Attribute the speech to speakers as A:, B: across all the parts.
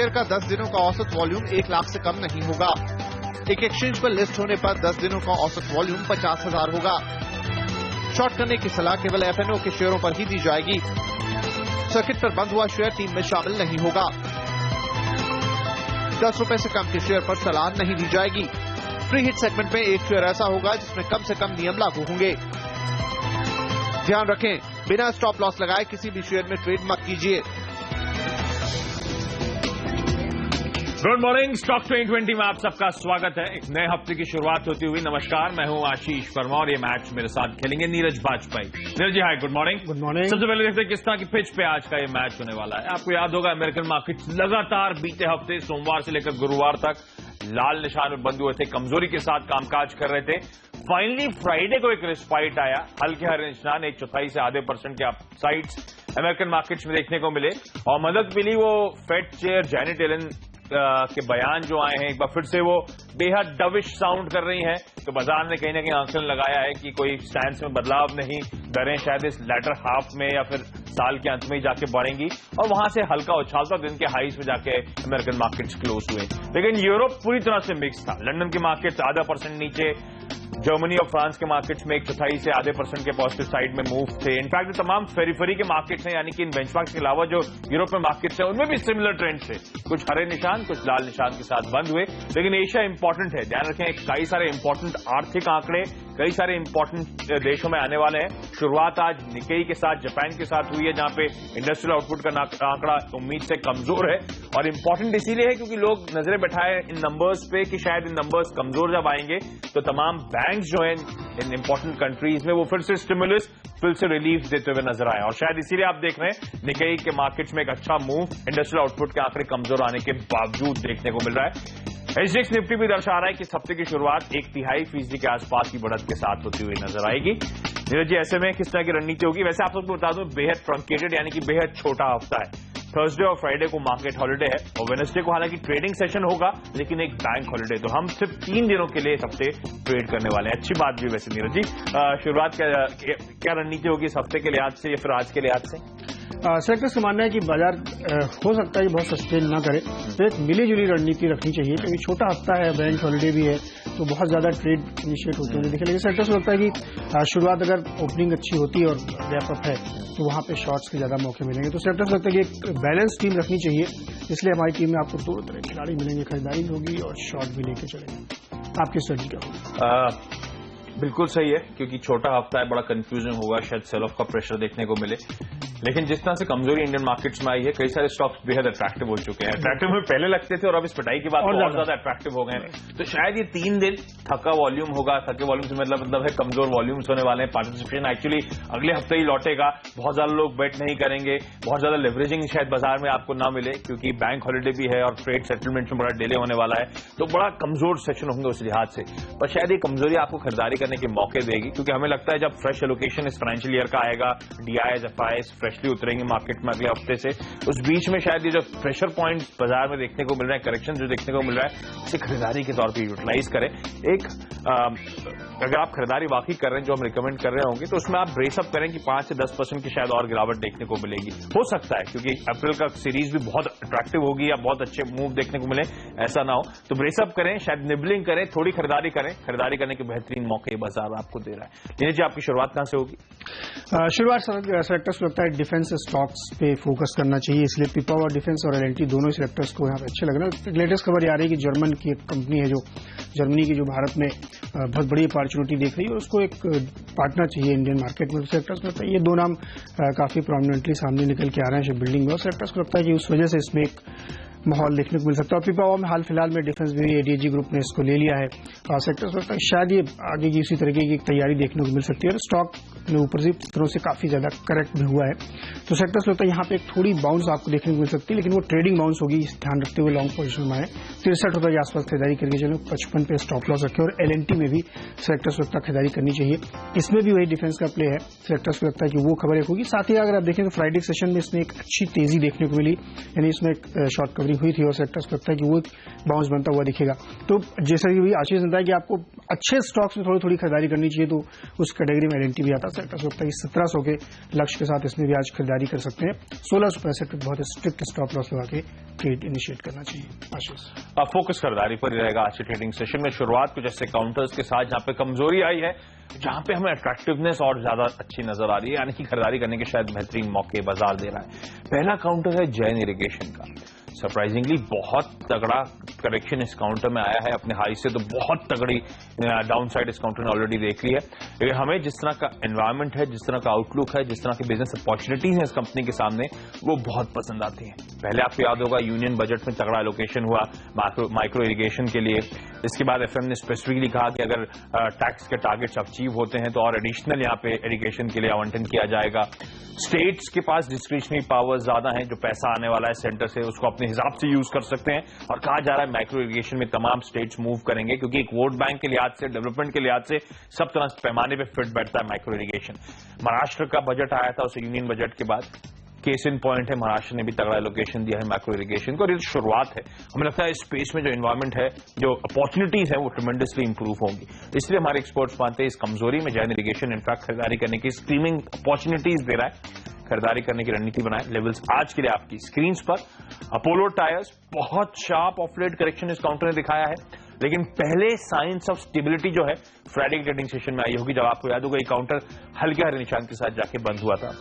A: Share का 10 दिनों का औसत वॉल्यूम 1 लाख से कम नहीं होगा। एक एक्सचेंज पर लिस्ट होने पर 10 दिनों का औसत वॉल्यूम 50,000 होगा। शॉर्ट करने की सलाह केवल एफएनओ के शेयरों पर ही दी जाएगी। सर्किट पर बंद हुआ शेयर टीम में शामिल नहीं होगा। 10 रुपए से कम के शेयर पर सलाह नहीं दी जाएगी। फ्री हिट सेगमेंट में एक शेयर ऐसा होगा जिसमें कम से कम नियम लागू होंगे। ध्यान रखें, बिना स्टॉप लॉस लगाए किसी भी शेयर में ट्रेड मत कीजिए।
B: गुड मॉर्निंग, स्टॉक 2020 में आप सबका स्वागत है। एक नए हफ्ते की शुरुआत होती हुई नमस्कार, मैं हूं आशीष वर्मा और ये मैच मेरे साथ खेलेंगे नीरज बाजपेयी। नीरज जी हाय, गुड मॉर्निंग।
C: Good morning.
B: सबसे पहले देखते हैं किस तरह की पिच पे आज का ये मैच होने वाला है। आपको याद होगा अमेरिकन मार्केट लगातार बीते हफ्ते सोमवार से लेकर गुरुवार तक लाल निशान में बंद हुए थे, कमजोरी के साथ कामकाज कर रहे थे। फाइनली फ्राइडे को एक रिस्पाइट आया, हल्के हरे निशान 1/4 से आधे % के अपसाइड्स अमेरिकन मार्केट्स में देखने को मिले और मदद मिली वो फेड चेयर जैनेट येलन के बयान जो आए हैं। एक बार फिर से वो बेहद डविश साउंड कर रही हैं, तो बाजार ने कहीं ना कहीं आंकलन लगाया है कि कोई स्टैंड में बदलाव नहीं, दरें शायद इस लेटर हाफ में या फिर साल के अंत में ही जाके बढ़ेंगी और वहां से हल्का उछालता दिन के हाईज में जाके अमेरिकन मार्केट्स क्लोज हुए। लेकिन यूरोप पूरी तरह से मिक्स था। लंदन के मार्केट्स आधा % नीचे, जर्मनी और फ्रांस के मार्केट्स में 1/4 से आधे % के पॉजिटिव साइड में मूव थे। इनफैक्ट तमाम फेरीफेरी के मार्केट्स हैं, यानी कि इन बेंचमार्क्स के अलावा जो यूरोप में मार्केट्स हैं उनमें भी सिमिलर ट्रेंड थे। कुछ हरे निशान, कुछ लाल निशान के साथ बंद हुए। लेकिन एशिया इंपॉर्टेंट है, ध्यान रखें, कई सारे इंपॉर्टेंट आर्थिक आंकड़े कई सारे इंपॉर्टेंट देशों में आने वाले हैं। शुरुआत आज निकेई के साथ, जापान के साथ हुई है, जहां पे इंडस्ट्रियल आउटपुट का आंकड़ा उम्मीद से कमजोर है। और इंपॉर्टेंट इसीलिए है क्योंकि लोग नजरें बैठाए इन नंबर्स पे कि शायद इन नंबर्स कमजोर जब आएंगे तो तमाम बैंक जो हैं इन इंपॉर्टेंट कंट्रीज में वो फिर से स्टिमुलस, फिर से रिलीफ देते हुए नजर आए। और शायद इसीलिए आप देख रहे हैं निकेई के मार्केट्स में एक अच्छा मूव इंडस्ट्रियल आउटपुट के आंकड़े कमजोर आने के बावजूद देखने को मिल रहा है। एसजीएक्स निफ्टी भी दर्शा रहा है कि इस हफ्ते की शुरुआत 1/3% के आसपास की बढ़त के साथ होती हुई नजर आएगी। नीरज जी, ऐसे में किस तरह की रणनीति होगी? वैसे आप सबको बता दूं, बेहद ट्रंकेटेड यानी कि बेहद छोटा हफ्ता है। थर्सडे और फ्राइडे को मार्केट हॉलिडे है और वेडनेसडे को हालांकि ट्रेडिंग सेशन होगा, लेकिन एक बैंक हॉलिडे। तो हम सिर्फ 3 दिनों के लिए इस हफ्ते ट्रेड करने वाले हैं। अच्छी बात भी वैसे नीरज जी। शुरुआत क्या रणनीति होगी इस हफ्ते के लिहाज से या फिर आज के लिहाज से?
C: सेक्टर्स का मानना है कि बाजार हो सकता है कि बहुत सस्टेन ना करे, तो एक मिली जुली रणनीति रखनी चाहिए क्योंकि छोटा हफ्ता है, बैंक हॉलिडे भी है, तो बहुत ज्यादा ट्रेड इनिशिएट होते हैं देखिए। लेकिन सेक्टर्स को लगता है कि शुरुआत अगर ओपनिंग अच्छी होती है और रैप अप है तो वहां पे शॉर्ट्स के ज्यादा मौके मिलेंगे। तो सेक्टर्स को लगता है कि एक बैलेंस टीम रखनी चाहिए, इसलिए हमारी टीम में आपको 2 तरह के खिलाड़ी मिलेंगे, खरीदारी होगी और शॉर्ट भी लेके चलेंगे। आपकी स्ट्रेटजी क्या होगी?
B: बिल्कुल सही है, क्योंकि छोटा हफ्ता है, बड़ा कंफ्यूजन होगा, शायद सेल ऑफ का प्रेशर देखने को मिले। लेकिन जिस तरह से कमजोरी इंडियन मार्केट्स में आई है, कई सारे स्टॉक्स बेहद अट्रैक्टिव हो चुके हैं। अट्रैक्टिव में पहले लगते थे और अब इस पिटाई के बाद और ज्यादा अट्रैक्टिव हो गए हैं। तो शायद ये 3 दिन थका वॉल्यूम होगा। थके वॉल्यूम से मतलब है कमजोर वॉल्यूम्स होने वाले हैं। पार्टिसिपेशन एक्चुअली अगले हफ्ते ही लौटेगा। बहुत ज्यादा लोग बेट नहीं करेंगे, बहुत ज्यादा लेवरेजिंग शायद बाजार में आपको ना मिले क्योंकि बैंक हॉलिडे भी है और ट्रेड सेटलमेंट में बड़ा डिले होने वाला है। तो बड़ा कमजोर सेशन होंगे उस लिहाज से। पर शायद ये कमजोरी आपको खरीदारी करने के मौके देगी, क्योंकि हमें लगता है जब फ्रेश एलोकेशन इस फाइनेंशियल ईयर का आएगा, डीआईएस एफआईएस फ्रेशली उतरेंगे मार्केट में अगले हफ्ते से, उस बीच में शायद ये जो प्रेशर पॉइंट बाजार में देखने को मिल रहा है, करेक्शन जो देखने को मिल रहा है, इसे खरीदारी के तौर पर यूटिलाइज करें। एक अगर आप खरीदारी वाकई कर रहे हैं जो हम रिकमेंड कर रहे होंगे, तो उसमें आप ब्रेसअप करें कि 5 से 10% की शायद और गिरावट देखने को मिलेगी। हो सकता है क्योंकि अप्रैल का सीरीज भी बहुत अट्रैक्टिव होगी या बहुत अच्छे मूव देखने को मिले, ऐसा ना हो। तो ब्रेसअप करें, शायद निबलिंग करें, थोड़ी खरीदारी करें। खरीदारी करने के बेहतरीन मौके बाजार आपको दे रहा है। नीरज जी, आपकी शुरुआत कहां से होगी?
C: शुरुआत सेक्टर्स को लगता है डिफेंस स्टॉक्स पे फोकस करना चाहिए, इसलिए पिपा और डिफेंस और एलएनटी दोनों सेक्टर्स को यहाँ पे अच्छे लग रहे हैं। लेटेस्ट खबर आ रही है कि जर्मन की एक कंपनी है जो जर्मनी की जो भारत में बहुत बड़ी अपॉर्चुनिटी देख रही है और उसको एक पार्टनर चाहिए इंडियन मार्केट में। सेक्टर्स को लगता है ये 2 नाम काफी प्रोमिनेंटली सामने निकल के आ रहे हैं शिप बिल्डिंग में और सेक्टर्स को लगता है कि उस वजह से इसमें एक माहौल देखने को मिल सकता है। और पिपावा में हाल फिलहाल में डिफेंस भी एडीजी ग्रुप ने इसको ले लिया है और सेक्टर्स लगता है शायद ये आगे की उसी तरीके की तैयारी देखने को मिल सकती है और स्टॉक में ऊपर से तरह से काफी ज्यादा करेक्ट भी हुआ है। तो सेक्टर्स लगता है यहाँ पे एक थोड़ी बाउंस आपको देखने को मिल सकती है, लेकिन वो ट्रेडिंग बाउंस होगी, ध्यान रखते हुए लॉन्ग पोजीशन में है। 63 रुपए के आसपास खरीदारी करके चलो, 55 पे स्टॉप लॉस रखे। और एलएनटी में भी सेक्टर्स लगता है खरीदारी करनी चाहिए, इसमें भी वही डिफेंस का प्ले है। सेक्टर्स को लगता है कि वो खबर एक होगी। साथ ही अगर आप देखें तो फ्राइडे सेशन में इसमें एक अच्छी तेजी देखने को मिली, यानी इसमें एक शॉर्ट कवरिंग हुई थी और सेक्टर्स लगता है कि वो बाउंस बनता हुआ दिखेगा। तो जैसा कि आशीष ने बताया कि आपको अच्छे स्टॉक्स में थोड़ी खरीदारी करनी चाहिए तो उस कैटेगरी में एल&टी भी आता है। सेक्टर्स लगता है कि 1700 के लक्ष्य के साथ इसमें भी आज खरीदारी कर सकते हैं। 1600 पे बहुत स्ट्रिक्ट स्टॉप लॉस लगा के ट्रेड इनिशिएट करना चाहिए। आशीष,
B: अब फोकस खरीदारी पर ही रहेगा आज के ट्रेडिंग सेशन में। शुरुआत कुछ ऐसे काउंटर्स के साथ जहां पे कमजोरी आई है, जहां पे हमें अट्रैक्टिवनेस और ज्यादा अच्छी नजर आ रही है, यानी कि खरीदारी करने के शायद बेहतरीन मौके बाजार दे रहा है। पहला काउंटर है जैन इरिगेशन का। सरप्राइजिंगली बहुत तगड़ा करेक्शन इस काउंटर में आया है, अपने हाई से तो बहुत तगड़ी डाउनसाइड इस काउंटर ने ऑलरेडी देख ली है। लेकिन हमें जिस तरह का एनवायरमेंट है, जिस तरह का आउटलुक है, जिस तरह की बिजनेस अपॉर्चुनिटीज है इस कंपनी के सामने, वो बहुत पसंद आती है। पहले आपको याद होगा यूनियन बजट में तगड़ा एलोकेशन हुआ माइक्रो इरिगेशन के लिए। इसके बाद एफएम ने स्पेसिफिकली कहा कि अगर टैक्स के टारगेट्स अचीव होते हैं तो और एडिशनल यहाँ पे इरिगेशन के लिए आवंटन किया जाएगा। स्टेट्स के पास डिस्क्रिशनरी पावर ज्यादा है, जो पैसा आने वाला है सेंटर से उसको अपने हिसाब से यूज कर सकते हैं। और कहा जा रहा है माइक्रो इरिगेशन में तमाम स्टेट्स मूव करेंगे, क्योंकि एक वोट बैंक के लिहाज से, डेवलपमेंट के लिहाज से सब तरह पैमाने पे फिट बैठता है माइक्रो इरिगेशन। महाराष्ट्र का बजट आया था, उसे यूनियन बजट के बाद केस इन पॉइंट है, महाराष्ट्र ने भी तगड़ा एलोकेशन दिया है माइक्रो इरिगेशन को। और ये शुरुआत है, हमें लगता है इस स्पेस में जो एनवायरमेंट है, जो अपॉर्चुनिटीज है, वो ट्रेमेंडसली इंप्रूव होंगी। इसलिए हमारे एक्सपर्ट्स मानते हैं इस कमजोरी में जैन इरिगेशन इनफैक्ट खरीदारी करने की स्क्रीमिंग अपॉर्चुनिटीज दे रहा है। खरीदारी करने की रणनीति बनाए। लेवल्स आज के लिए आपकी स्क्रीन पर। अपोलो टायर्स बहुत शार्प ऑफ लेट करेक्शन इस काउंटर ने दिखाया है, लेकिन पहले साइंस ऑफ स्टेबिलिटी जो है फ्राइडे के ट्रेडिंग सेशन में आई होगी, जब आपको याद होगा ये काउंटर हल्के हरे निशान के साथ जाके बंद हुआ था।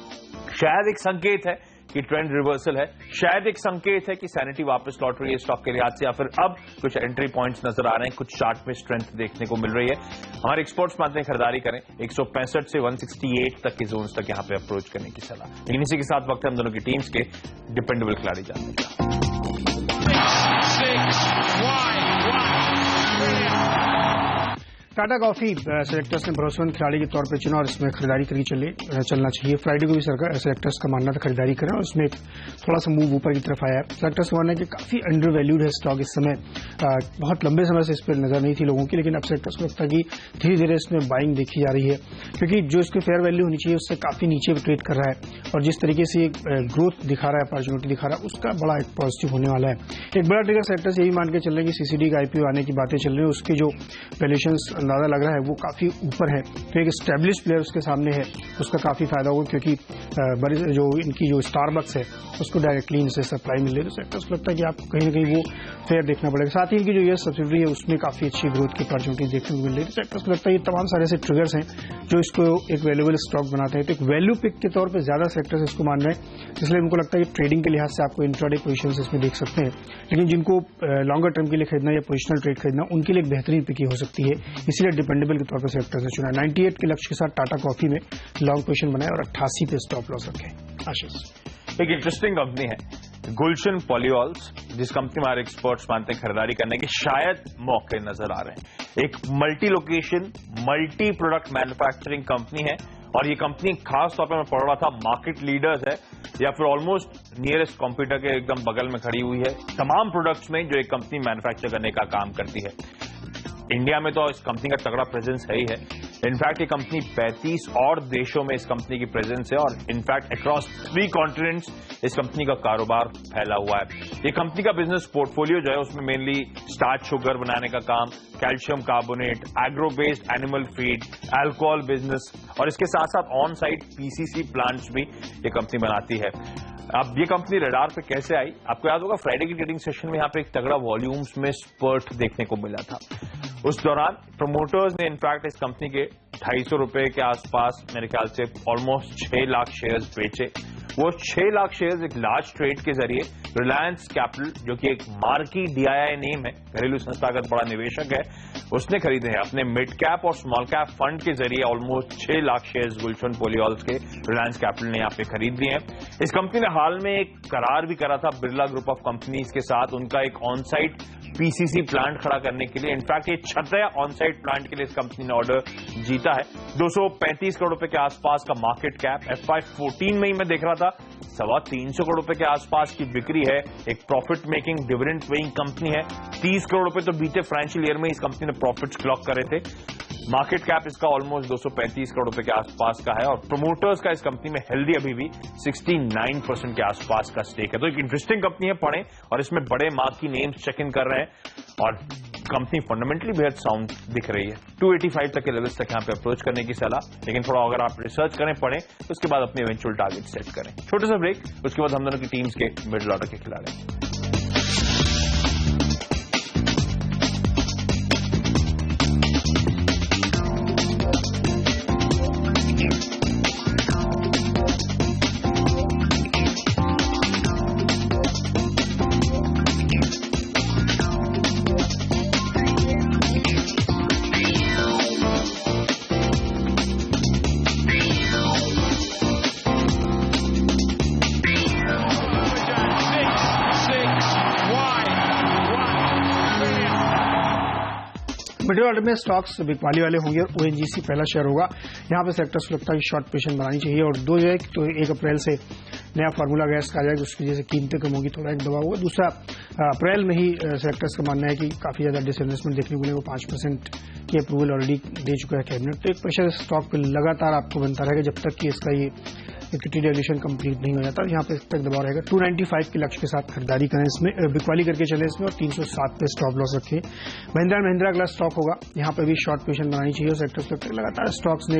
B: शायद एक संकेत है कि ट्रेंड रिवर्सल है, शायद एक संकेत है कि सैनिटी वापस लौट रही है स्टॉक के लिहाज से, या फिर अब कुछ एंट्री पॉइंट्स नजर आ रहे हैं, कुछ चार्ट में स्ट्रेंथ देखने को मिल रही है। हमारे एक्सपर्ट्स मानते हैं खरीदारी करें 165 से 168 तक के जोन्स तक यहां पे अप्रोच करने की सलाह। लेकिन इसी के साथ वक्त है हम दोनों की टीम्स के डिपेंडेबल खिलाड़ी जानने का।
C: टाटा कॉफी सेलेक्टर्स ने भरोसेमंद खिलाड़ी के तौर पर चुना और इसमें खरीदारी करके चलना चाहिए। फ्राइडे को भी सेलेक्टर्स का मानना था खरीदारी करें और इसमें थोड़ा सा मूव ऊपर की तरफ आया है। सेलेक्टर्स का मानना है कि काफी अंडर वैल्यूड है स्टॉक इस समय। बहुत लंबे समय से इस पर नजर नहीं थी लोगों की, लेकिन अब सेलेक्टर्स को लगता है कि धीरे धीरे इसमें बाइंग देखी जा रही है, क्योंकि जो इसकी फेयर वैल्यू होनी चाहिए उससे काफी नीचे ट्रेड कर रहा है और जिस तरीके से ग्रोथ दिखा रहा है, अपॉर्चुनिटी दिखा रहा है, उसका बड़ा एक पॉजिटिव होने वाला है। एक बड़ा ट्रिगर सेलेक्टर्स यही मान के चल रहे हैं कि सीसीडी का आईपीओ आने की बातें चल रही है, उसके जो वैल्यूएशंस अंदाजा लग रहा है वो काफी ऊपर है, तो एक स्टैब्लिश प्लेयर उसके सामने है, उसका काफी फायदा होगा, क्योंकि बड़ी जो इनकी जो स्टारबक्स है उसको डायरेक्टली इनसे सप्लाई मिल रही है। तो सेक्टर्स को लगता है कि आप कहीं ना कहीं वो फेयर देखना पड़ेगा। साथ ही इनकी जो यूएस सब्सिडरी है उसमें काफी अच्छी ग्रोथ की अपॉर्चुनिटी देखने को मिल रही है। सेक्टर्स को लगता है ये तमाम सारे ऐसे ट्रिगर्स हैं जो इसको एक वैल्यूएबल स्टॉक बनाते हैं। तो एक वैल्यू पिक के तौर पर ज्यादा सेक्टर्स इसको मान रहे हैं, इसलिए उनको लगता है कि ट्रेडिंग के लिहाज से आपको इंट्राडे पोजिशन इसमें देख सकते हैं, लेकिन जिनको लॉन्गर टर्म के लिए खरीदना या पोजिशनल ट्रेड खरीदना, उनके लिए एक बेहतरीन पिक हो सकती है। इसीलिए डिपेंडेबल के तौर पर सेक्टर्स ने चुना। 98 के लक्ष्य के साथ टाटा कॉफी में लॉन्ग पोजीशन बनाए और 88 पे स्टॉप लॉस रखे। आशीष,
B: एक इंटरेस्टिंग कंपनी है गुलशन पॉलीऑल्स, जिस कंपनी में हमारे एक्सपर्ट्स मानते हैं खरीदारी करने के शायद मौके नजर आ रहे हैं। एक multi location multi product manufacturing company है और ये कंपनी खास तौर पर मैं पढ़ रहा था मार्केट लीडर्स है या फिर ऑलमोस्ट नियरेस्ट कॉम्पिटिटर के एकदम बगल में खड़ी हुई है तमाम प्रोडक्ट्स में जो एक कंपनी मैन्युफैक्चर करने का काम करती है। इंडिया में तो इस कंपनी का तगड़ा प्रेजेंस है ही है। इनफैक्ट ये कंपनी 35 और देशों में इस कंपनी की प्रेजेंस है और इनफैक्ट अक्रॉस 3 कॉन्टिनेंट्स इस कंपनी का कारोबार फैला हुआ है। ये कंपनी का बिजनेस पोर्टफोलियो जो है उसमें मेनली स्टार्च शुगर बनाने का काम, calcium carbonate, agro based animal feed, alcohol business और इसके साथ साथ ऑन साइट पीसीसी प्लांट्स भी ये कंपनी बनाती है। अब ये कंपनी रडार पे कैसे आई? आपको याद होगा फ्राइडे की ट्रेडिंग सेशन में यहाँ पे एक तगड़ा वॉल्यूम्स में स्पर्ट देखने को मिला था। उस दौरान प्रमोटर्स ने इनफैक्ट इस कंपनी के 250 रुपए के आसपास मेरे ख्याल से ऑलमोस्ट 6 लाख शेयर्स बेचे। वो 6 लाख शेयर्स एक लार्ज ट्रेड के जरिए रिलायंस कैपिटल, जो कि एक मार्की डीआईआई नेम है, घरेलू संस्थागत बड़ा निवेशक है, उसने खरीदे हैं। अपने मिड कैप और स्मॉल कैप फंड के जरिए ऑलमोस्ट 6 लाख शेयर्स गुलशन पॉलीऑल्स के रिलायंस कैपिटल ने यहाँ पे खरीद लिए हैं। इस कंपनी ने हाल में एक करार भी करा था बिरला ग्रुप ऑफ कंपनीज के साथ, उनका एक ऑन साइट पीसीसी प्लांट खड़ा करने के लिए। इनफैक्ट ये 6 ऑन साइट प्लांट के लिए इस कंपनी ने ऑर्डर जीता है। 235 करोड़ रुपए के आसपास का मार्केट कैप, FY14 में ही मैं देख रहा था 325 करोड़ रुपए के आसपास की बिक्री है। एक profit making dividend paying company है। 30 करोड़ रुपए तो बीते फाइनेंशियल ईयर में इस कंपनी ने प्रॉफिट्स क्लॉक करे थे। मार्केट कैप इसका ऑलमोस्ट 235 करोड़ रुपए के आसपास का है और प्रमोटर्स का इस कंपनी में हेल्दी अभी भी 69% के आसपास का स्टेक है। तो एक इंटरेस्टिंग कंपनी है, पढ़ें, और इसमें बड़े मार्क की नेम्स चेक इन कर रहे हैं और कंपनी फंडामेंटली बेहद साउंड दिख रही है। 285 तक के लेवल्स तक यहाँ पे अप्रोच करने की सलाह, लेकिन थोड़ा अगर आप रिसर्च करें, पढ़ें, तो उसके बाद अपने इवेंचुअल टारगेट सेट करें। छोटे सा ब्रेक, उसके बाद हम दोनों की टीम्स के मिडिल ऑर्डर के खिलाड़ी।
C: मिडिल ऑर्डर में स्टॉक्स बिकवाली वाले होंगे और ओएनजीसी पहला शेयर होगा। यहाँ पे सेक्टर्स को लगता है कि शॉर्ट पोजीशन बनानी चाहिए और दो जो है तो 1 अप्रैल से नया फार्मूला गैस का आ जाएगा, उसकी वजह से कीमतें कम होगी, थोड़ा एक दबाव होगा। दूसरा, अप्रैल में ही सेक्टर्स का मानना है कि काफी ज्यादा डिसइन्वेस्टमेंट देखने को मिलेगा। 5% की अप्रूवल ऑलरेडी दे चुका है कैबिनेट। तो एक प्रेशर स्टॉक पे लगातार आपको बनता रहेगा जब तक कि इसका ये इक्विटी डिल्यूशन कंप्लीट नहीं हो जाता। यहाँ पे तक दबाव रहेगा। 295 के लक्ष्य के साथ खरीदारी करें, इसमें बिकवाली करके चले इसमें, और 307 पे स्टॉप लॉस रखें। महिंद्रा अगला स्टॉक होगा, यहाँ पे भी शॉर्ट पोजीशन बनानी चाहिए। सेक्टर्स लगता है लगातार स्टॉक्स ने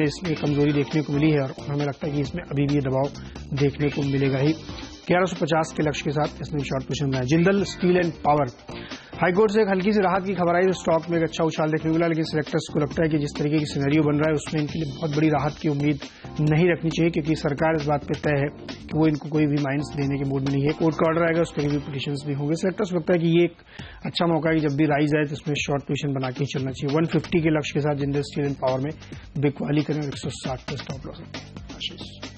C: इसमें कमजोरी देखने को मिली है और हमें लगता है कि इसमें अभी भी ये दबाव देखने को मिलेगा ही। 1150 के लक्ष्य के साथ इसमें शॉर्ट पोजीशन बनाया। Jindal steel and power, high court से एक हल्की सी राहत की खबर आई, तो स्टॉक में एक अच्छा उछाल देखने को मिला, लेकिन सेलेक्टर्स को लगता है कि जिस तरीके की सिनेरियो बन रहा है उसमें इनके लिए बहुत बड़ी राहत की उम्मीद नहीं रखनी चाहिए, क्योंकि सरकार इस बात पे तय है कि वो इनको कोई भी माइंस देने के मूड में नहीं है। कोर्ट का ऑर्डर आएगा, उस पर भी पिटिशंस भी होंगे। सेलेक्टर्स को लगता है कि ये एक अच्छा मौका है कि जब भी राइज आए तो इसमें शॉर्ट पोजीशन बना के ही चलना चाहिए। 150 के लक्ष्य के साथ जिंदल स्टील एंड पावर में बिकवाली करें और 160 पे स्टॉप लॉस रखें।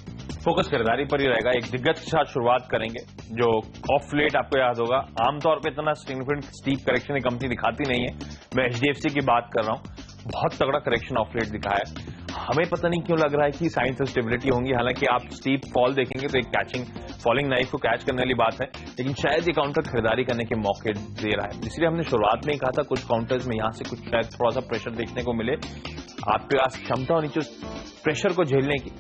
B: फोकस खरीदारी पर ही रहेगा। एक दिग्गज के साथ शुरुआत करेंगे जो ऑफ लेट आपको याद होगा आमतौर पे इतना सिग्निफिकेंट स्टीप करेक्शन कंपनी दिखाती नहीं है। मैं एचडीएफसी की बात कर रहा हूं, बहुत तगड़ा करेक्शन ऑफ लेट दिखाया है। हमें पता नहीं क्यों लग रहा है कि साइंस ऑफ स्टेबिलिटी होंगी, हालांकि आप स्टीप फॉल देखेंगे तो एक कैचिंग फॉलिंग नाइफ को कैच करने वाली बात है, लेकिन शायद ये काउंटर खरीदारी करने के मौके दे रहा है। इसलिए हमने शुरुआत में ही कहा था कुछ काउंटर्स में यहां से कुछ शायद थोड़ा सा प्रेशर देखने को मिले। आपके पास क्षमता होनी चाहिए प्रेशर को झेलने की।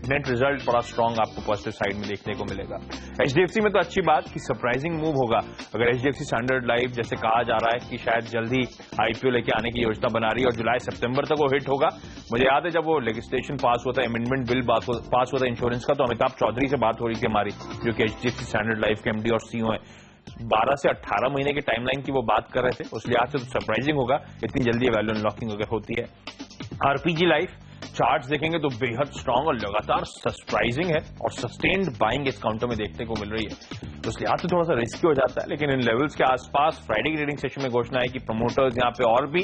B: नेट रिजल्ट बड़ा स्ट्रांग आपको पॉजिटिव साइड में देखने को मिलेगा। एचडीएफसी में तो अच्छी बात कि सरप्राइजिंग मूव होगा। अगर एचडीएफसी स्टैंडर्ड लाइफ जैसे कहा जा रहा है कि शायद जल्दी आईपीओ लेके आने की योजना बना रही है और जुलाई सितंबर तक वो हिट होगा। मुझे याद है जब वो लेजिस्लेशन पास हुआ था, अमेंडमेंट बिल पास हुआ था इंश्योरेंस का, तो अमिताभ चौधरी से बात हो रही थी हमारी, जो कि एचडीएफसी स्टैंडर्ड लाइफ के एमडी और सीईओ है। 12 से 18 महीने की टाइमलाइन की वो बात कर रहे थे। उस लिहाज से तो सरप्राइजिंग होगा इतनी जल्दी वैल्यू अनलॉकिंग अगर होती है। आरपीजी लाइफ चार्ट्स देखेंगे तो बेहद स्ट्रांग और लगातार सरप्राइजिंग है और सस्टेन्ड बाइंग इस काउंटर में देखने को मिल रही है। तो उस लिहाज से थोड़ा सा रिस्की हो जाता है, लेकिन इन लेवल्स के आसपास फ्राइडे की ट्रेडिंग सेशन में घोषणा है कि प्रमोटर्स यहाँ पे और भी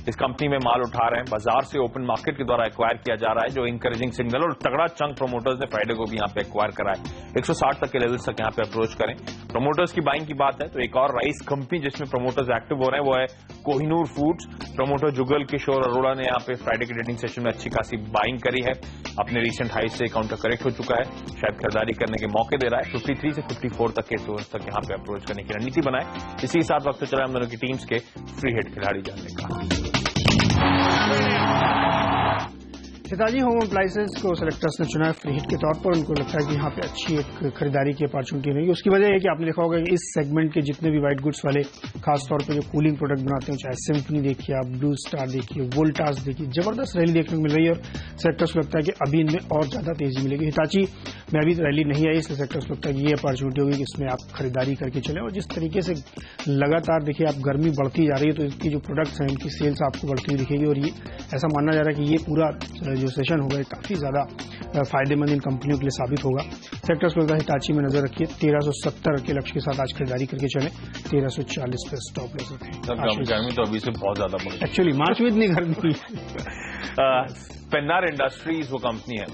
B: इस कंपनी में माल उठा रहे हैं। बाजार से ओपन मार्केट के द्वारा एक्वायर किया जा रहा है, जो इंकरेजिंग सिग्नल, और तगड़ा चंक प्रमोटर्स ने फ्राइडे को भी यहाँ पे एक्वायर करा है। 160 तक के लेवल्स तक यहाँ पे अप्रोच करें। प्रमोटर्स की बाइंग की बात है तो एक और राइस कंपनी जिसमें प्रमोटर्स एक्टिव हो रहे हैं वो है कोहिनूर फूड्स। प्रमोटर जुगल किशोर अरोड़ा ने यहाँ पे फ्राइडे की ट्रेडिंग सेशन में अच्छी खासी बाइंग करी है। अपने रिसेंट हाई से काउंटर करेक्ट हो चुका है, शायद खरीदारी करने के मौके दे रहा है। 53 से 54 तक के जोन तक यहाँ पे अप्रोच करने की रणनीति बनाए। इसी के साथ वक्त चला हम दोनों की टीम्स के फ्री हिट खिलाड़ी जानने का।
C: हिताची होम अप्लाइंसेस को सेलेक्टर्स ने चुना है फ्री हिट के तौर पर। उनको लगता है कि यहाँ पे अच्छी एक खरीदारी की अपॉर्चुनिटी रहेगी। उसकी वजह है कि आपने देखा होगा कि इस सेगमेंट के जितने भी व्हाइट गुड्स वाले खासतौर पे जो कूलिंग प्रोडक्ट बनाते हैं, चाहे सिम्फनी देखिए आप, ब्लू स्टार देखिए, वोल्टास देखिए, जबरदस्त रैली देखने को मिल रही है और सेक्टर्स को लगता है कि अभी इनमें और ज्यादा तेजी मिलेगी। हिताची में अभी रैली नहीं आई, इसलिए सेक्टर्स को लगता है कि ये अपॉर्चुनिटी होगी कि इसमें आप खरीदारी करके चले। और जिस तरीके से लगातार देखिए आप गर्मी बढ़ती जा रही है तो इसकी जो प्रोडक्ट्स हैं इनकी सेल्स आपको बढ़ती हुई दिखेगी और ये ऐसा माना जा रहा है कि ये पूरा जो सेशन होगा काफी ज्यादा फायदेमंद इन कंपनियों के लिए साबित होगा। सेक्टर्स पर हिताची में नजर रखिए। 1370 के लक्ष्य के साथ आज खरीदारी करके चले। 1340 पे स्टॉप ले सकते हैं।
B: गर्मी तो अभी से बहुत ज्यादा बढ़ गई।
C: एक्चुअली मार्च में इतनी गर्मी।
B: पेन्नार इंडस्ट्रीज वो कंपनी है,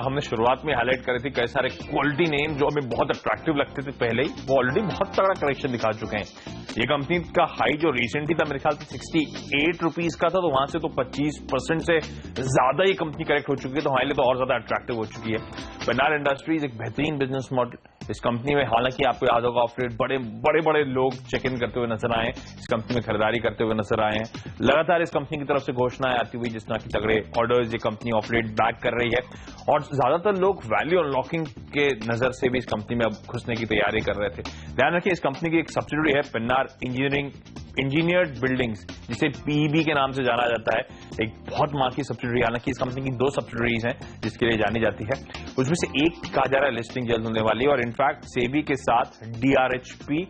B: हमने शुरुआत में हाईलाइट करे थे कई सारे क्वालिटी नेम जो हमें बहुत अट्रैक्टिव लगते थे पहले ही, वो ऑलरेडी बहुत तगड़ा करेक्शन दिखा चुके हैं। ये कंपनी का हाई जो रिसेंटली था मेरे ख्याल से 68 रुपीज का था, तो वहां से तो 25% से ज्यादा ये कंपनी करेक्ट हो चुकी है, तो हमारे लिए तो और ज्यादा अट्रैक्टिव हो चुकी है। पेन्नार इंडस्ट्रीज एक बेहतरीन बिजनेस मॉडल। इस कंपनी में हालांकि आपको याद होगा ऑफ लेट बड़े बड़े लोग चेक इन करते हुए नजर आए, इस कंपनी में खरीदारी करते हुए नजर आए हैं। लगातार इस कंपनी की तरफ से घोषणाएं आती हुई जिस तरह की तगड़े ऑर्डर्स ये कंपनी ऑफ लेट बैक कर रही है और ज्यादातर लोग वैल्यू अनलॉकिंग के नजर से भी इस कंपनी में अब घुसने की तैयारी कर रहे थे। ध्यान रखिए इस कंपनी की एक सब्सिडियरी है पेन्नार इंजीनियरिंग इंजीनियर्ड बिल्डिंग्स, जिसे पीईबी के नाम से जाना जाता है, एक बहुत मां की सब्सिडरी, हालांकि इस कंपनी की 2 सब्सिडरीज हैं जिसके लिए जानी जाती है, उसमें से एक कहा जा रहा है लिस्टिंग जल्द होने वाली है और इनफैक्ट सेबी के साथ डीआरएचपी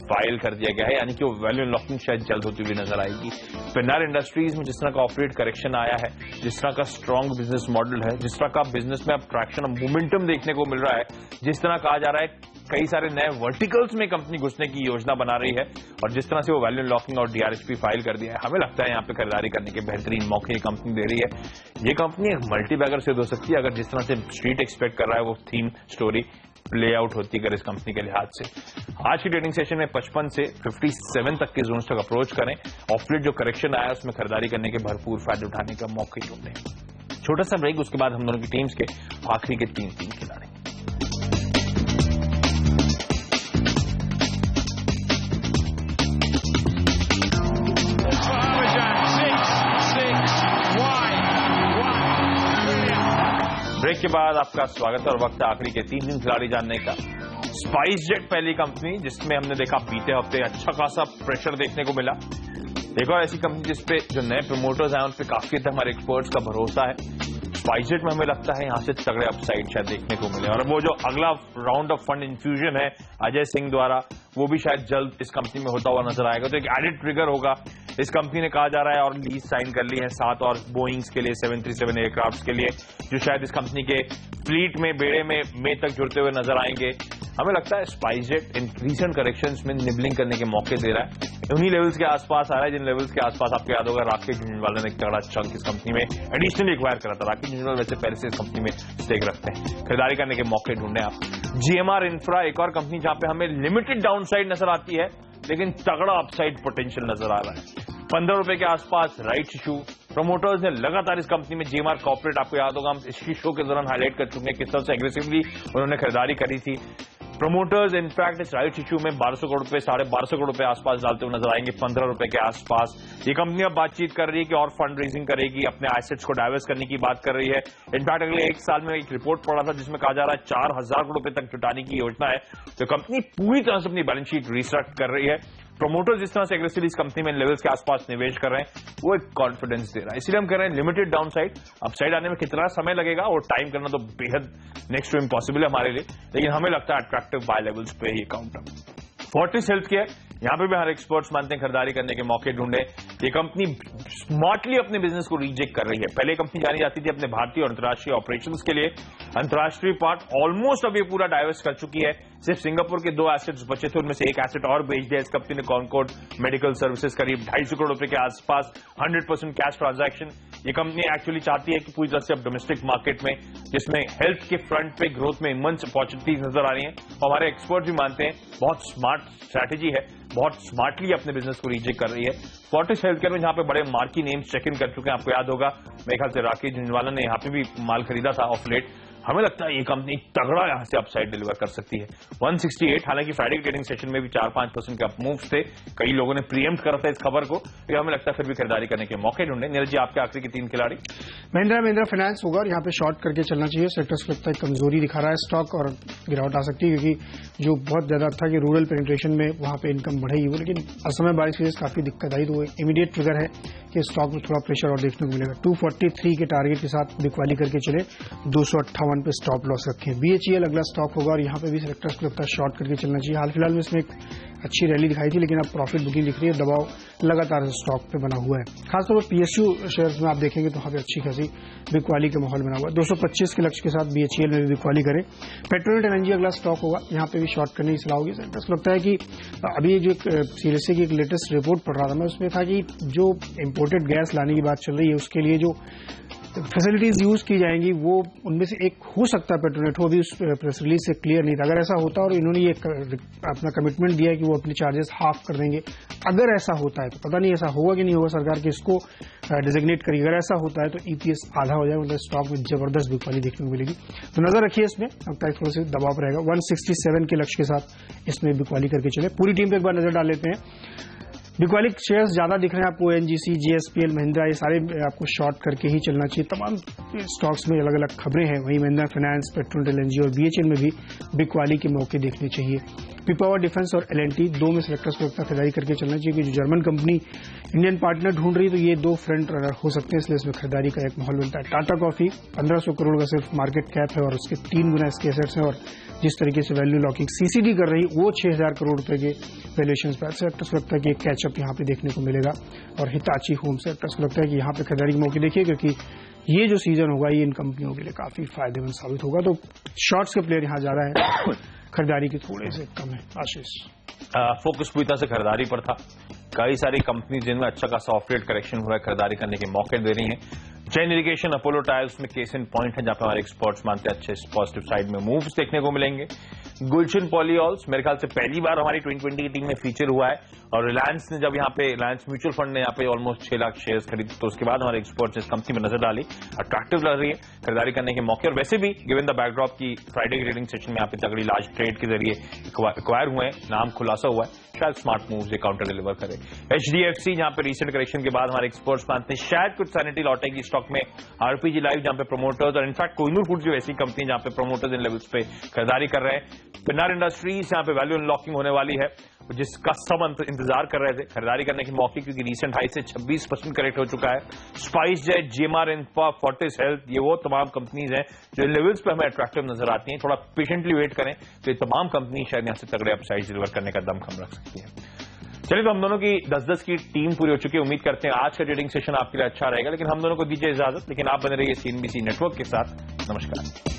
B: फाइल कर दिया गया है, यानी कि वो वैल्यू अनलॉकिंग शायद जल्द होती हुई नजर आएगी। पिनार इंडस्ट्रीज में जिस तरह का ऑपरेट करेक्शन आया है, जिस तरह का स्ट्रांग बिजनेस मॉडल है, जिस तरह का बिजनेस में अब ट्रैक्शन, अब मोमेंटम देखने को मिल रहा है, जिस तरह कहा जा रहा है कई सारे नए वर्टिकल्स में कंपनी घुसने की योजना बना रही है और जिस तरह से वो वैल्यू अनलॉकिंग और डीआरएचपी फाइल कर दिया है, हमें लगता है यहाँ पे खरीदारी करने के बेहतरीन मौके ये कंपनी दे रही है। ये कंपनी एक मल्टीबैगर सिद्ध हो सकती है अगर जिस तरह से स्ट्रीट एक्सपेक्ट कर रहा है वो थीम स्टोरी प्ले आउट होती है अगर इस कंपनी के लिहाज से। आज की ट्रेडिंग सेशन में 55 से 57 तक के जोन तक अप्रोच करें। ऑफलेट जो करेक्शन आया उसमें खरीदारी करने के भरपूर फायदे उठाने का मौके ढूंढें। छोटा सा ब्रेक, उसके बाद हम दोनों की टीम्स के आखिरी के 3 खिलाड़ी। ब्रेक के बाद आपका स्वागत है और वक्त है आखिरी के 3 खिलाड़ी जानने का। स्पाइस जेट पहली कंपनी जिसमें हमने देखा बीते हफ्ते अच्छा खासा प्रेशर देखने को मिला। एक और ऐसी कंपनी जिसपे जो नए प्रमोटर्स आए उन पे काफी हद तक हमारे एक्सपर्ट्स का भरोसा है। स्पाइस जेट में हमें लगता है यहां से तगड़े अपसाइड शायद देखने को मिले और वो जो अगला राउंड ऑफ फंड इन्फ्यूजन है अजय सिंह द्वारा, वो भी शायद जल्द इस कंपनी में होता हुआ नजर आएगा, तो एक एडिड ट्रिगर होगा। इस कंपनी ने कहा जा रहा है और लीज साइन कर ली है 7 और बोइंग्स के लिए 737 एयरक्राफ्ट के लिए, जो शायद इस कंपनी के फ्लीट में बेड़े में मई तक जुड़ते हुए नजर आएंगे। हमें लगता है spice jet in recent corrections में निबलिंग करने के मौके दे रहा है, उन्हीं लेवल्स के आसपास आ रहा है जिन लेवल्स के आसपास आपको याद होगा राकेश झुंझुनवाला ने एक तगड़ा चंक इस कंपनी में एडिशनली एक्वायर करा था। राकेश झुंझुनवाला वैसे पहले से इस कंपनी में स्टेक रखते हैं, खरीदारी करने के मौके ढूंढे आप। जीएमआर इंफ्रा एक और कंपनी जहां पे हमें लिमिटेड डाउनसाइड नजर आती है लेकिन तगड़ा अपसाइड पोटेंशियल नजर आ रहा है। 15 रुपए के आसपास राइट इशू, प्रमोटर्स ने लगातार इस कंपनी में जीएमआर कॉर्पोरेट, आपको याद होगा हम इसी शो के दौरान हाईलाइट कर चुके हैं किस तरह से एग्रेसिवली उन्होंने खरीदारी करी थी। प्रमोटर्स इनफैक्ट इस राइट इशू में 1200 करोड़ रुपए 1250 करोड़ रुपए आसपास डालते हुए नजर आएंगे 15 रुपए के आसपास। ये कंपनी अब बातचीत कर रही है कि और फंड रेजिंग करेगी, अपने एसेट्स को डाइवर्स करने की बात कर रही है। इनफैक्ट अगले 1 साल में एक रिपोर्ट पड़ा था जिसमें कहा जा रहा है 4000 करोड़ रुपए तक जुटाने की योजना है। तो कंपनी पूरी तरह से अपनी बैलेंस शीट रिस्ट्रक्ट कर रही है। प्रमोटर्स जिस तरह से एग्रेसिवली इस कंपनी में लेवल्स के आसपास निवेश कर रहे हैं वो एक कॉन्फिडेंस दे रहा है, इसलिए हम कह रहे हैं लिमिटेड डाउनसाइड। अपसाइड आने में कितना समय लगेगा वो टाइम करना तो बेहद नेक्स्ट टू इम्पॉसिबल है हमारे लिए, लेकिन हमें लगता है अट्रैक्टिव बाय लेवल्स पे ही काउंटर। फोर्टिस हेल्थ केयर, यहां पे भी हर एक्सपर्ट्स मानते हैं खरीदारी करने के मौके ढूंढे। ये कंपनी स्मार्टली अपने बिजनेस को रीजेक्ट कर रही है। पहले कंपनी जानी जाती थी अपने भारतीय और अंतर्राष्ट्रीय ऑपरेशंस के लिए, अंतर्राष्ट्रीय पार्ट ऑलमोस्ट अब ये पूरा डाइवर्स कर चुकी है। सिर्फ सिंगापुर के 2 एसेट्स बचे थे, उनमें से एक एसेट और बेच दिया इस कंपनी ने कॉनकॉर्ड मेडिकल सर्विसेज, करीब 250 करोड़ रुपए के आसपास, 100% कैश ट्रांजैक्शन। ये कंपनी एक्चुअली चाहती है कि पूरी तरह से अब डोमेस्टिक मार्केट में जिसमें हेल्थ के फ्रंट पे ग्रोथ में इमेंस अपॉर्चुनिटीज नजर आ रही हैं, हमारे एक्सपर्ट भी मानते हैं बहुत स्मार्ट स्ट्रैटेजी है, बहुत स्मार्टली अपने बिजनेस को रीजेक्ट कर रही है। फोर्टिस हेल्थ केयर में जहां पे बड़े मार्की नेम्स चेक इन कर चुके हैं, आपको याद होगा मेरे ख्याल से राकेश झुंझुनवाला ने यहां पे भी माल खरीदा था ऑफ लेट। हमें लगता है ये कंपनी तगड़ा यहां से अपसाइड डिलीवर कर सकती है। 168, हालांकि फ्राइडे ट्रेडिंग सेशन में भी 4-5% के अप मूव्स थे, कई लोगों ने प्रीएम्प्ट करा था इस खबर को, लेकिन हमें लगता है फिर भी खरीदारी करने के मौके ढूंढे। नीरज जी, आपके आखिरी के 3 खिलाड़ी।
C: महिंद्रा फाइनेंस होगा और यहाँ पे शॉर्ट करके चलना चाहिए। सेक्टर्स को लगता है कमजोरी दिखा रहा है स्टॉक और गिरावट आ सकती है, क्योंकि जो बहुत ज्यादा था कि रूरल पेनिट्रेशन में वहां पे इनकम बढ़ेगी वो, लेकिन असमय बारिश की वजह से काफी दिक्कत आई, तो इमीडिएट ट्रिगर है कि स्टॉक में थोड़ा प्रेशर और देखने को मिलेगा। 243 के टारगेट के साथ बिकवाली करके चले, 258 पे स्टॉप लॉस रखें। बीएचईएल अगला स्टॉक होगा और यहाँ पे भी सेक्टर्स को लगता है शॉर्ट करके चलना चाहिए। हाल फिलहाल में इसमें एक अच्छी रैली दिखाई थी, लेकिन अब प्रॉफिट बुकिंग दिख रही है, दबाव लगातार स्टॉक पे बना हुआ है। खासतौर पर पीएसयू शेयर्स में आप देखेंगे तो वहां पे अच्छी खासी बिकवाली के माहौल बना हुआ है। 225 के लक्ष्य के साथ बीएचईएल में भी बिकवाली करें। पेट्रोनेट एनर्जी अगला स्टॉक होगा, यहाँ पे भी शॉर्ट करने की सलाह होगी। सेक्टर्स को लगता है कि अभी जो सीएससी की एक लेटेस्ट रिपोर्ट पढ़ रहा था मैं, उसमें था कि जो इम्पोर्टेड गैस लाने की बात चल रही है उसके लिए जो फैसिलिटीज यूज की जाएंगी वो उनमें से एक हो सकता है पेट्रोनेट, वो भी उस प्रेस रिलीज से क्लियर नहीं था। अगर ऐसा होता और इन्होंने ये अपना कमिटमेंट दिया है कि वो अपने चार्जेस हाफ कर देंगे, अगर ऐसा होता है तो पता नहीं ऐसा होगा कि नहीं होगा, सरकार के इसको डिजिग्नेट करेगी। अगर ऐसा होता है तो ईपीएस आधा हो जाएगा, मतलब स्टॉक में जबरदस्त बिकवाली देखने को मिलेगी। तो नजर रखिए इसमें, अब तक थोड़ा सा दबाव रहेगा। 167 के लक्ष्य के साथ इसमें बिकवाली करके चले। पूरी टीम पे एक बार नजर डाल लेते हैं। बिकवाली शेयर्स ज्यादा दिख रहे हैं आपको, एनजीसी, जीएसपीएल, महिंद्रा, ये सारे आपको शॉर्ट करके ही चलना चाहिए। तमाम स्टॉक्स में अलग अलग खबरें हैं, वहीं महिंद्रा फाइनेंस, पेट्रोनेट एनर्जी और बीएचईएल में भी बिकवाली के मौके देखने चाहिए। पिपावर डिफेंस और L&T दो में सेलेक्टर्स को लगता है खरीदारी करके चलना चाहिए, क्योंकि जो जर्मन कंपनी इंडियन पार्टनर ढूंढ रही है, तो ये दो फ्रंट रनर हो सकते हैं, इसलिए इसमें खरीदारी का एक माहौल बनता है। टाटा कॉफी 1500 करोड़ का सिर्फ मार्केट कैप है और उसके 3 गुना इसके एसेट्स हैं, और जिस तरीके से वैल्यू लॉकिंग CCD कर रही वो 6000 करोड़ रुपए के वैल्यूएशन पर सेलेक्टर्स को लगता है कि एक कैचअप यहाँ पे देखने को मिलेगा। और हिताची होम सेलेक्टर्स को लगता है कि यहाँ पे खरीदारी के मौके देखिए, क्योंकि ये जो सीजन होगा ये इन कंपनियों के लिए काफी फायदेमंद साबित होगा। तो शॉर्ट्स के प्लेयर यहाँ ज्यादा है, खरीदारी की थोड़े से कम है। आशीष,
B: फोकस पूरी तरह से खरीदारी पर था। कई सारी कंपनी जिनमें अच्छा खासा सॉफ्टवेयर करेक्शन हुआ है, खरीदारी करने के मौके दे रही हैं। जैन इरिगेशन, अपोलो टायर्स में केस इन पॉइंट है, जहां पर हमारे एक्सपर्ट्स मानते हैं अच्छे पॉजिटिव साइड में मूव्स देखने को मिलेंगे। गुलशन पॉलीऑल्स मेरे ख्याल से पहली बार हमारी 2020 की टीम में फीचर हुआ है, और रिलायंस ने जब यहाँ पे रिलायंस म्यूचुअल फंड ने यहाँ पे ऑलमोस्ट 6 लाख शेयर्स खरीदे, तो उसके बाद हमारे एक्सपर्ट्स ने इस कंपनी में नजर डाली, अट्रैक्टिव लग रही है खरीदारी करने के मौके। और वैसे भी गिवन द बैकड्रॉप की फ्राइडे की ट्रेडिंग सेशन में यहाँ पे तगड़ी लार्ज ट्रेड के जरिए एक्वायर हुए हैं, नाम खुलासा हुआ है, शायद स्मार्ट मूव्स ये काउंटर डिलीवर करे। HDFC जहां पे रिसेंट करेक्शन के बाद हमारे एक्सपर्ट्स मानते हैं शायद कुछ सैनिटी लौटेगी स्टॉक में। RPG लाइव जहां पे प्रोमोटर्स, और इनफैक्ट कोहिनूर फूड्स जो ऐसी कंपनी जहां पे प्रोमोटर्स इन लेवल्स पे खरीदारी कर रहे हैं। पिनार इंडस्ट्रीज जहां पे वैल्यू अनलॉकिंग होने वाली है, जिसका सब इंतजार कर रहे थे खरीदारी करने के मौके, क्योंकि रीसेंट हाई से 26% करेक्ट हो चुका है। SpiceJet, GMR infra, Fortis Health, ये वो तमाम कंपनीज हैं जो लेवल्स पे हमें अट्रैक्टिव नजर आती हैं। थोड़ा पेशेंटली वेट करें तो ये तमाम कंपनी शायद यहां से तगड़े अपसाइड डिलीवर करने का दमखम रख सकती है। चलिए, तो हम दोनों की 10-10 की टीम पूरी हो चुकी है। उम्मीद करते हैं आज का ट्रेडिंग सेशन आपके लिए अच्छा रहेगा, लेकिन हम दोनों को दीजिए इजाजत। लेकिन आप बने रहिए CNBC नेटवर्क के साथ। नमस्कार।